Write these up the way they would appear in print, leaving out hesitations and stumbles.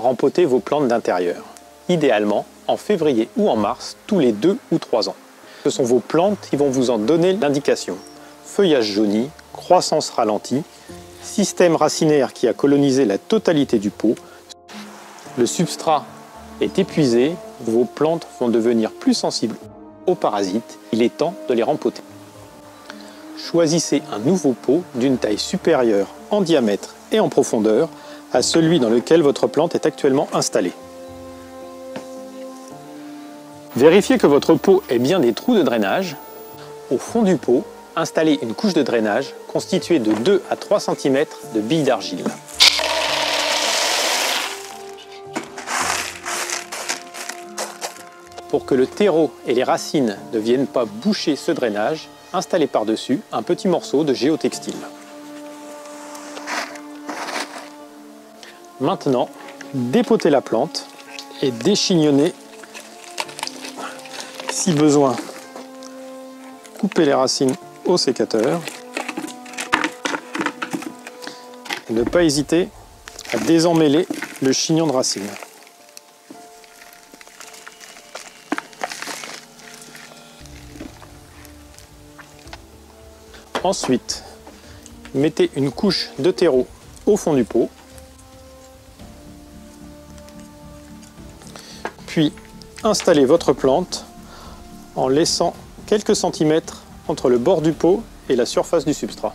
rempoter vos plantes d'intérieur. Idéalement, en février ou en mars, tous les 2 ou 3 ans. Ce sont vos plantes qui vont vous en donner l'indication. Feuillage jauni, croissance ralentie, système racinaire qui a colonisé la totalité du pot. Le substrat est épuisé, vos plantes vont devenir plus sensibles aux parasites. Il est temps de les rempoter. Choisissez un nouveau pot d'une taille supérieure en diamètre et en profondeur à celui dans lequel votre plante est actuellement installée. Vérifiez que votre pot ait bien des trous de drainage. Au fond du pot, installez une couche de drainage constituée de 2 à 3 cm de billes d'argile. Pour que le terreau et les racines ne viennent pas boucher ce drainage, installez par-dessus un petit morceau de géotextile. Maintenant, dépotez la plante et déchignonnez si besoin. Coupez les racines au sécateur. Et ne pas hésiter à désemmêler le chignon de racine. Ensuite, mettez une couche de terreau au fond du pot. Puis, installez votre plante en laissant quelques centimètres entre le bord du pot et la surface du substrat.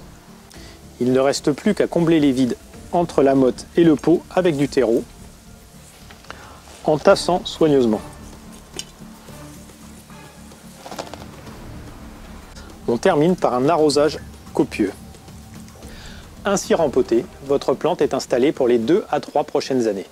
Il ne reste plus qu'à combler les vides entre la motte et le pot avec du terreau en tassant soigneusement. On termine par un arrosage copieux. Ainsi rempotée, votre plante est installée pour les 2 à 3 prochaines années.